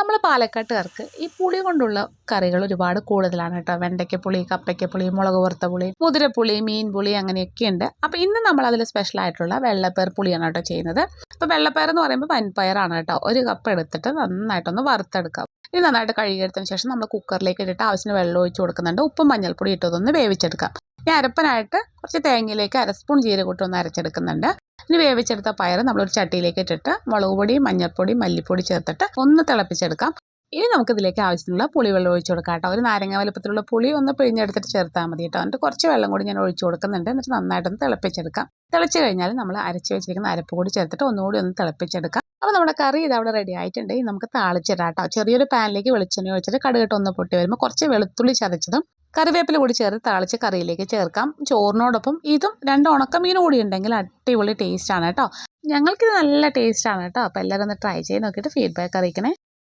നമ്മൾ പാലക്കാട്ടുകാർക്ക് ഈ പുളി കൊണ്ടുള്ള കറികൾ ഒരുപാട് കൂടുതലാണ് കേട്ടോ. വെണ്ടയ്ക്കപ്പുളി, കപ്പയ്ക്കപ്പുളി, മുളക് വറുത്ത പുളി, മുതിരപ്പുളി, മീൻ പുളി അങ്ങനെയൊക്കെ ഉണ്ട്. അപ്പോൾ ഇന്ന് നമ്മൾ അതിൽ സ്പെഷ്യലായിട്ടുള്ള വെള്ളപ്പയർ പുളിയാണ് കേട്ടോ ചെയ്യുന്നത്. അപ്പോൾ വെള്ളപ്പയർ എന്ന് പറയുമ്പോൾ വൻപയറാണ് കേട്ടോ. ഒരു കപ്പ് എടുത്തിട്ട് നന്നായിട്ടൊന്ന് വറുത്തെടുക്കാം. ഇത് നന്നായിട്ട് കഴുകിയെടുത്തതിന് ശേഷം നമ്മൾ കുക്കറിലേക്ക് ഇട്ടിട്ട് ആവശ്യത്തിന് വെള്ളം ഒഴിച്ച് കൊടുക്കുന്നുണ്ട്. ഉപ്പും മഞ്ഞൾപ്പൊടി ഇട്ടതൊന്ന് വേവിച്ചെടുക്കാം. ഈ അരപ്പനായിട്ട് കുറച്ച് തേങ്ങയിലേക്ക് 1 സ്പൂൺ ജീരകം ഒന്ന് അരച്ചെടുക്കുന്നുണ്ട്. ഇനി വേവിച്ചെടുത്ത പയർ നമ്മളൊരു ചട്ടിയിലേക്ക് ഇട്ടിട്ട് മുളക് പൊടി, മഞ്ഞൾപ്പൊടി, മല്ലിപ്പൊടി ചേർത്തിട്ട് ഒന്ന് തിളപ്പിച്ചെടുക്കാം. ഇനി നമുക്കിതിലേക്ക് ആവശ്യത്തിനുള്ള പുളിവെള്ളം ഒഴിച്ച് കൊടുക്കാം കേട്ടോ. ഒരു നാരങ്ങ വലുപ്പത്തിലുള്ള പുളി ഒന്ന് പിഴിഞ്ഞെടുത്തിട്ട് ചേർത്താൽ മതി കേട്ടോ. എന്നിട്ട് കുറച്ച് വെള്ളം കൂടി ഞാൻ ഒഴിച്ച് കൊടുക്കുന്നുണ്ട്. എന്നിട്ട് നന്നായിട്ടൊന്ന് തിളപ്പിച്ചെടുക്കാം. തിളച്ച് കഴിഞ്ഞാൽ നമ്മൾ അരച്ച് വെച്ചിരിക്കുന്ന അരപ്പ് കൂടി ചേർത്തിട്ട് ഒന്നുകൂടി ഒന്ന് തിളപ്പിച്ചെടുക്കാം. അപ്പോൾ നമ്മുടെ കറി ഇതവിടെ റെഡി ആയിട്ടുണ്ട്. നമുക്ക് താളിച്ചിടാം കേട്ടോ. ചെറിയൊരു പാനിലേക്ക് വെളിച്ചെണ്ണ ഒഴിച്ചിട്ട് കടുകിട്ട് ഒന്ന് പൊട്ടി വരുമ്പോൾ കുറച്ച് വെളുത്തുള്ളി ചതച്ചതും കറിവേപ്പില കൂടി ചേർത്ത് താളിച്ച് കറിയിലേക്ക് ചേർക്കാം. ചോറിനോടൊപ്പം ഇതും 2 ഉണക്കമീൻ കൂടി ഉണ്ടെങ്കിൽ അടിപൊളി ടേസ്റ്റാണ് കേട്ടോ. ഞങ്ങൾക്കിത് നല്ല ടേസ്റ്റാണ് കേട്ടോ. അപ്പോൾ എല്ലാവരും ഒന്ന് ട്രൈ ചെയ്ത് നോക്കിയിട്ട് ഫീഡ്ബാക്ക് അറിയിക്കണേ.